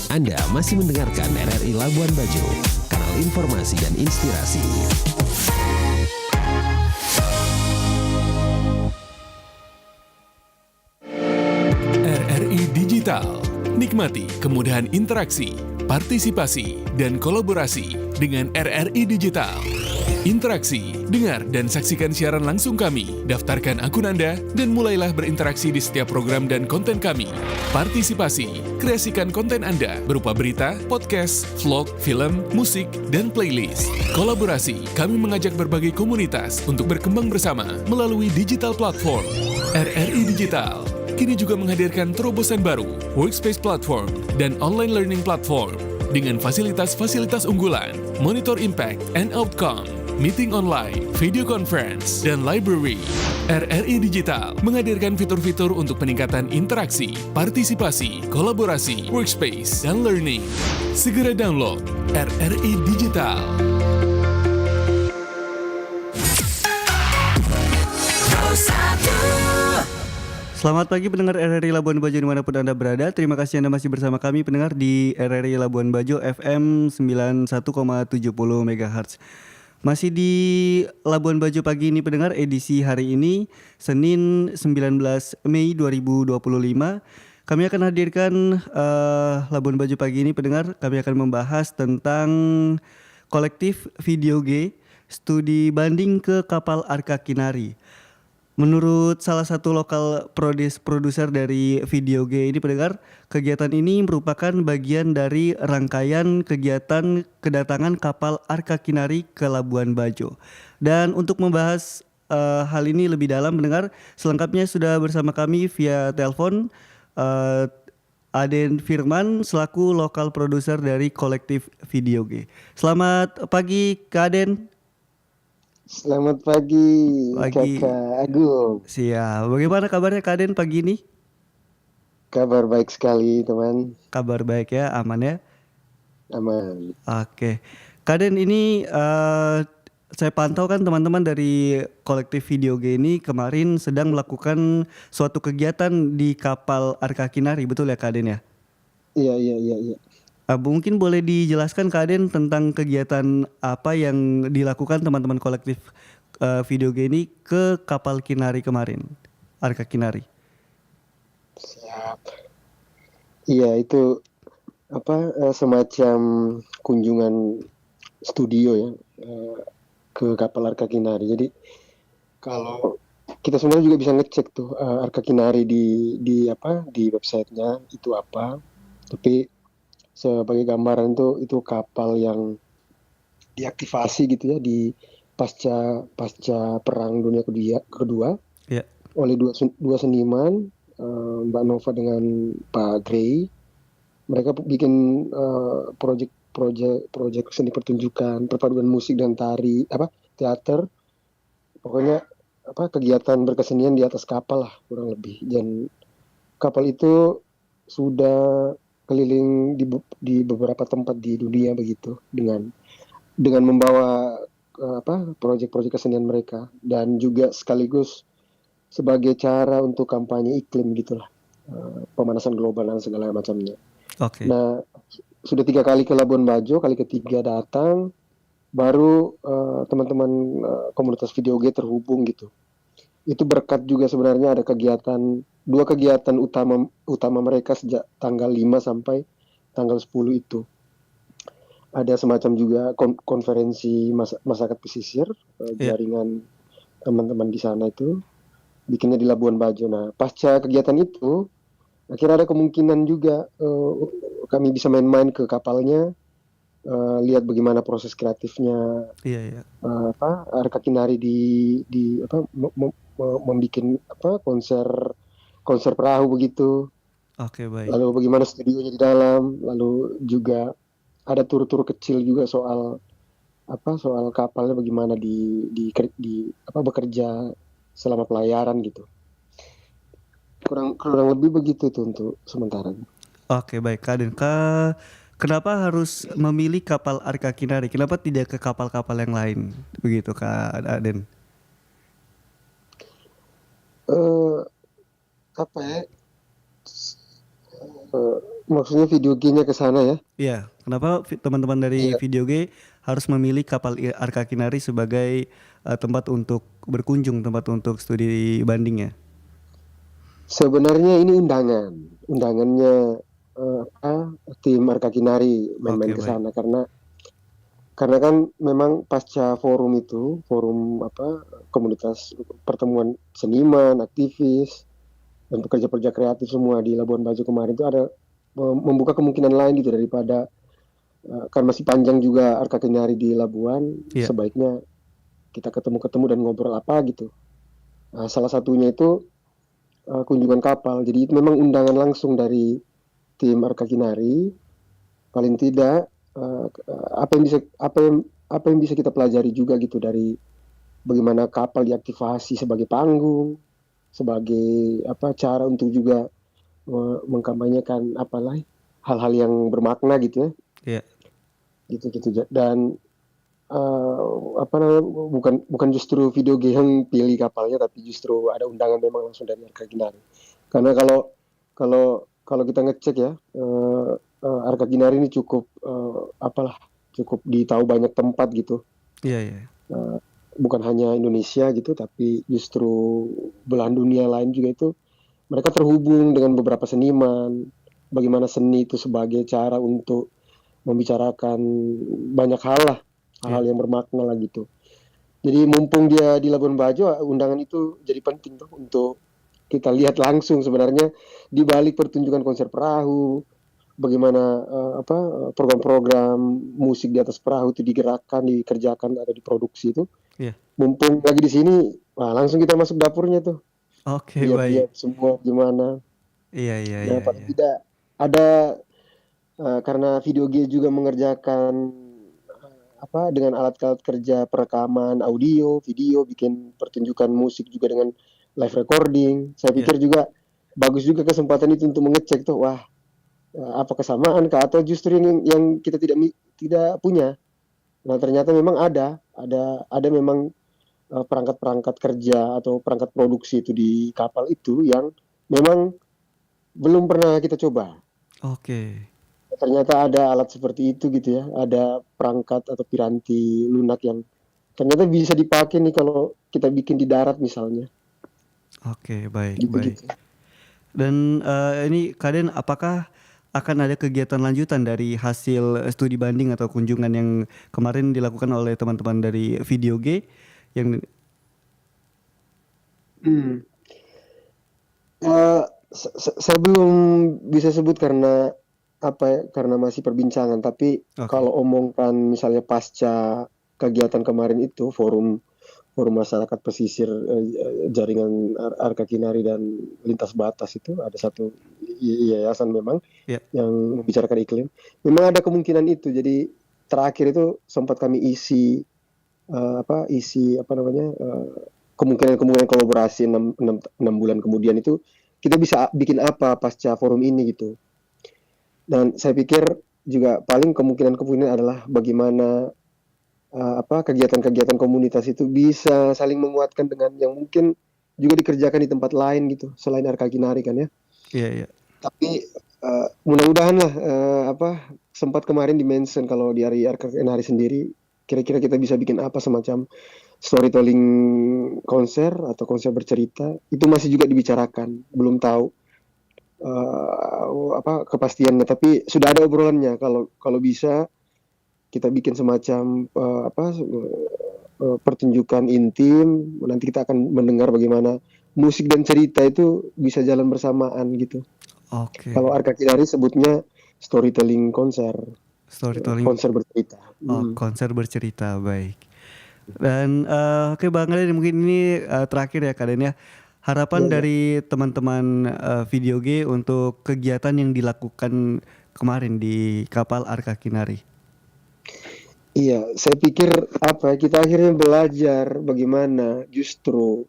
Anda masih mendengarkan RRI Labuan Bajo, kanal informasi dan inspirasi. RRI Digital. Nikmati kemudahan interaksi, partisipasi, dan kolaborasi dengan RRI Digital. Interaksi, dengar dan saksikan siaran langsung kami, daftarkan akun Anda, dan mulailah berinteraksi di setiap program dan konten kami. Partisipasi, kreasikan konten Anda berupa berita, podcast, vlog, film, musik, dan playlist. Kolaborasi, kami mengajak berbagai komunitas untuk berkembang bersama melalui digital platform. RRI Digital kini juga menghadirkan terobosan baru, workspace platform, dan online learning platform dengan fasilitas-fasilitas unggulan, monitor impact and outcome, meeting online, video conference, dan library. RRI Digital menghadirkan fitur-fitur untuk peningkatan interaksi, partisipasi, kolaborasi, workspace, dan learning. Segera download RRI Digital. Selamat pagi pendengar RRI Labuan Bajo dimanapun Anda berada. Terima kasih Anda masih bersama kami pendengar di RRI Labuan Bajo FM 91,70 MHz. Masih di Labuan Bajo pagi ini pendengar, edisi hari ini Senin 19 Mei 2025. Kami akan hadirkan Labuan Bajo pagi ini pendengar. Kami akan membahas tentang kolektif video G studi banding ke kapal Arka Kinari. Menurut salah satu lokal produser dari video G ini pendengar, kegiatan ini merupakan bagian dari rangkaian kegiatan kedatangan kapal Arka Kinari ke Labuan Bajo. Dan untuk membahas hal ini lebih dalam pendengar, selengkapnya sudah bersama kami via telepon Aden Firman selaku lokal produser dari kolektif video G. Selamat pagi Kak Aden. Selamat pagi. Kakak Agung. Siap. Bagaimana kabarnya Kak Aden pagi ini? Kabar baik sekali teman. Kabar baik ya, aman ya? Aman. Oke. Kak Aden ini saya pantau kan teman-teman dari kolektif video G ini kemarin sedang melakukan suatu kegiatan di kapal Arka Kinari, betul ya Kak Aden ya? Iya. Mungkin boleh dijelaskan Kak Aden tentang kegiatan apa yang dilakukan teman-teman kolektif video G ini ke kapal Kinari kemarin, Arka Kinari. Siap. Iya itu semacam kunjungan studio ya ke kapal Arka Kinari. Jadi kalau kita sebenarnya juga bisa ngecek tuh Arka Kinari di websitenya itu apa. Tapi sebagai gambaran itu kapal yang diaktifasi gitu ya di pasca perang dunia kedua yeah. Oleh dua seniman, Mbak Nova dengan Pak Gray. Mereka bikin proyek seni pertunjukan, perpaduan musik dan teater. Pokoknya kegiatan berkesenian di atas kapal lah kurang lebih. Dan kapal itu sudah keliling di beberapa tempat di dunia begitu dengan membawa proyek-proyek kesenian mereka dan juga sekaligus sebagai cara untuk kampanye iklim gitulah, pemanasan global dan segala macamnya. Okay. Nah sudah 3 kali ke Labuan Bajo, kali ketiga datang baru teman-teman komunitas video G terhubung gitu. Itu berkat juga sebenarnya ada dua kegiatan utama mereka sejak tanggal 5 sampai tanggal 10 itu. Ada semacam juga konferensi masyarakat pesisir, jaringan teman-teman di sana itu bikinnya di Labuan Bajo. Nah, pasca kegiatan itu akhirnya ada kemungkinan juga kami bisa main-main ke kapalnya, lihat bagaimana proses kreatifnya. Iya. Arka Kinari membuat konser perahu begitu. Oke, baik. Lalu bagaimana studionya di dalam, lalu juga ada tur-tur kecil juga soal kapalnya bagaimana bekerja selama pelayaran gitu. Kurang lebih begitu tuh untuk sementara. Oke, baik Kak Aden. Kenapa harus memilih kapal Arka Kinari? Kenapa tidak ke kapal-kapal yang lain? Begitu Kak Aden. apa ya? eh, Maksudnya video G-nya ke sana ya? Iya, kenapa teman-teman dari Iya. Video G harus memilih kapal Arka Kinari sebagai tempat untuk berkunjung, tempat untuk studi banding ya? Sebenarnya ini undangannya tim Arka Kinari main-main Oke, ke baik. sana karena kan memang pasca forum itu, forum komunitas pertemuan seniman, aktivis dan pekerja-pekerja kreatif semua di Labuan Bajo kemarin itu ada membuka kemungkinan lain gitu daripada kan masih panjang juga Arka Kinari di Labuan, Iya, sebaiknya kita ketemu-ketemu dan ngobrol apa gitu. Nah, salah satunya itu kunjungan kapal. Jadi itu memang undangan langsung dari tim Arka Kinari. Paling tidak apa yang bisa kita pelajari juga gitu dari bagaimana kapal diaktifasi sebagai panggung, sebagai cara untuk juga mengkampanyekan apalah hal-hal yang bermakna gitu ya, iya, gitu. Dan apa namanya, bukan justru video game yang pilih kapalnya, tapi justru ada undangan memang langsung dari Arka Ginari. Karena kalau kita ngecek ya, Arka Ginari ini cukup cukup ditahu banyak tempat gitu. iya, iya. Bukan hanya Indonesia gitu, tapi justru belahan dunia lain juga itu mereka terhubung dengan beberapa seniman. Bagaimana seni itu sebagai cara untuk membicarakan banyak hal lah, hal-hal Iya. yang bermakna lah gitu. Jadi mumpung dia di Labuan Bajo, undangan itu jadi penting tuh untuk kita lihat langsung sebenarnya di balik pertunjukan konser perahu, bagaimana program-program musik di atas perahu itu digerakkan, dikerjakan atau diproduksi itu. Iya. Mumpung lagi di sini, wah langsung kita masuk dapurnya tuh, Oke, baik. lihat-lihat semua gimana. Iya, iya, Nah, iya, paling iya. tidak ada karena video G juga mengerjakan dengan alat-alat kerja perekaman audio, video, bikin pertunjukan musik juga dengan live recording. Saya Iya. pikir juga bagus juga kesempatan itu untuk mengecek tuh, wah apa kesamaan kah atau justru yang kita tidak punya. Nah ternyata memang ada memang perangkat-perangkat kerja atau perangkat produksi itu di kapal itu yang memang belum pernah kita coba. Oke. Ternyata ada alat seperti itu gitu ya, ada perangkat atau piranti lunak yang ternyata bisa dipakai nih kalau kita bikin di darat misalnya, Oke, baik, baik. gitu-gitu. Dan ini Kaden, apakah akan ada kegiatan lanjutan dari hasil studi banding atau kunjungan yang kemarin dilakukan oleh teman-teman dari Video G yang Hmm. Eh, saya belum bisa sebut karena karena masih perbincangan. Tapi oke, kalau omongkan misalnya pasca kegiatan kemarin itu forum forum masyarakat pesisir jaringan Arka Kinari dan lintas batas itu ada satu yayasan memang ya, yang membicarakan iklim. Memang ada kemungkinan itu. Jadi terakhir itu sempat kami isi kemungkinan kolaborasi 6 bulan kemudian itu kita bisa bikin apa pasca forum ini gitu. Dan saya pikir juga paling kemungkinan adalah bagaimana kegiatan-kegiatan komunitas itu bisa saling menguatkan dengan yang mungkin juga dikerjakan di tempat lain gitu selain Arka Kinari kan ya. iya, iya. Tapi mudah-mudahan lah sempat kemarin di-mention kalau di Arka Kinari sendiri kira-kira kita bisa bikin apa semacam storytelling konser atau konser bercerita, itu masih juga dibicarakan, belum tahu kepastiannya, tapi sudah ada obrolannya kalau bisa kita bikin semacam pertunjukan intim, nanti kita akan mendengar bagaimana musik dan cerita itu bisa jalan bersamaan gitu. Oke, Kalau Arka Kinari sebutnya storytelling konser, storytelling. konser bercerita. Oh, konser bercerita, baik. Dan oke Bang Kaden, mungkin ini terakhir ya Kaden ya. Harapan Iya. dari teman-teman Video G untuk kegiatan yang dilakukan kemarin di kapal Arka Kinari. Iya, saya pikir kita akhirnya belajar bagaimana justru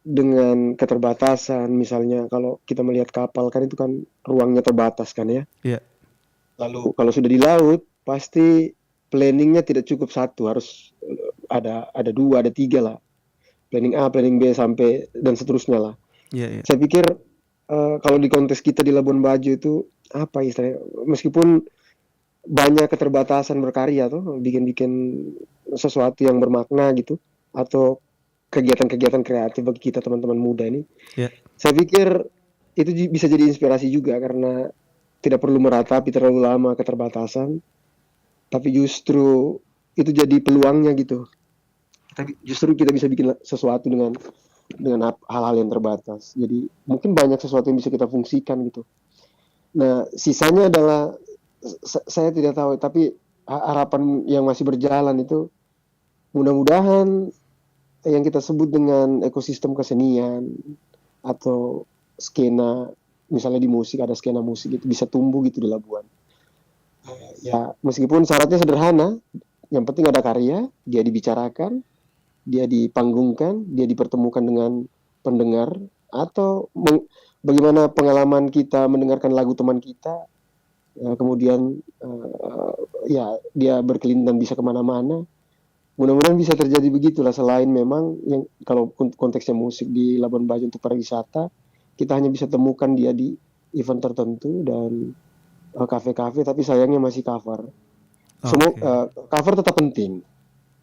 dengan keterbatasan, misalnya kalau kita melihat kapal kan itu kan ruangnya terbatas kan ya. Iya, Lalu kalau sudah di laut pasti planningnya tidak cukup satu, harus ada 2, ada 3 lah. Planning A, planning B sampai dan seterusnya lah. Iya, iya. Saya pikir kalau di konteks kita di Labuan Bajo itu apa istilahnya, meskipun banyak keterbatasan berkarya tuh, bikin-bikin sesuatu yang bermakna gitu, atau kegiatan-kegiatan kreatif bagi kita teman-teman muda ini, Ya. saya pikir itu bisa jadi inspirasi juga karena tidak perlu meratapi terlalu lama keterbatasan, tapi justru itu jadi peluangnya gitu. Justru kita bisa bikin sesuatu dengan hal-hal yang terbatas. Jadi mungkin banyak sesuatu yang bisa kita fungsikan gitu. Nah, sisanya adalah saya tidak tahu, tapi harapan yang masih berjalan itu mudah-mudahan yang kita sebut dengan ekosistem kesenian atau skena, misalnya di musik ada skena musik itu bisa tumbuh gitu di Labuan. Ya, meskipun syaratnya sederhana, yang penting ada karya, dia dibicarakan, dia dipanggungkan, dia dipertemukan dengan pendengar, atau bagaimana pengalaman kita mendengarkan lagu teman kita, kemudian ya dia berkelintang bisa kemana-mana. Mudah-mudahan bisa terjadi begitulah, selain memang yang kalau konteksnya musik di Labuan Bajo untuk pariwisata, kita hanya bisa temukan dia di event tertentu dan kafe-kafe, tapi sayangnya masih cover. Semua cover tetap penting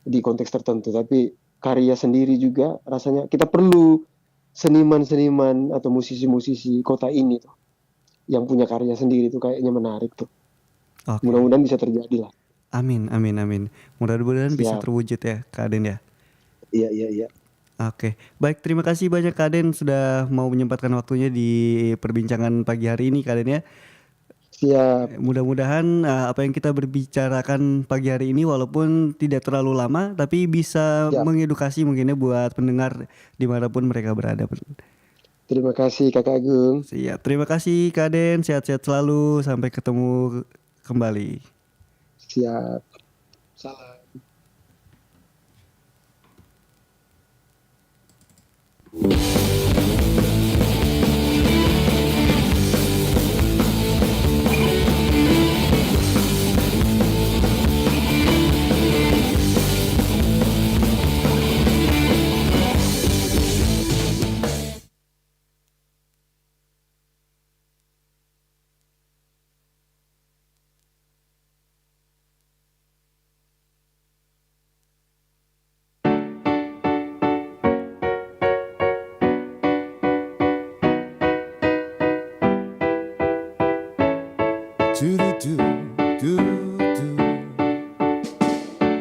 di konteks tertentu, tapi karya sendiri juga rasanya kita perlu seniman-seniman atau musisi-musisi kota ini tuh yang punya karya sendiri tuh, kayaknya menarik tuh. Mudah-mudahan bisa terjadi lah. Amin, amin, amin. Mudah-mudahan bisa terwujud ya, Kak Aden ya. Iya. Oke, baik, terima kasih banyak Kak Aden sudah mau menyempatkan waktunya di perbincangan pagi hari ini, Kak Aden ya. Siap. Mudah-mudahan apa yang kita berbicarakan pagi hari ini walaupun tidak terlalu lama, tapi bisa mengedukasi mungkinnya buat pendengar dimanapun mereka berada. Terima kasih Kakak Agung. Siap, terima kasih Kak Aden, sehat-sehat selalu, sampai ketemu kembali. Siap. Salam.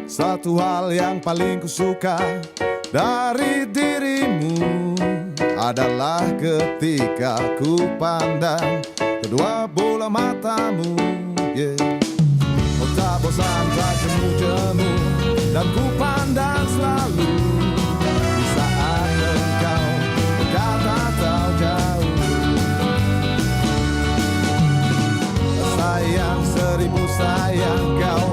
Satu hal yang paling kusuka dari dirimu adalah ketika ku pandang kedua bola matamu, Kau tak bosan, tak jemu-jemu, dan ku pandang selalu di saat engkau dekat atau jauh. Sayang, seribu sayang, kau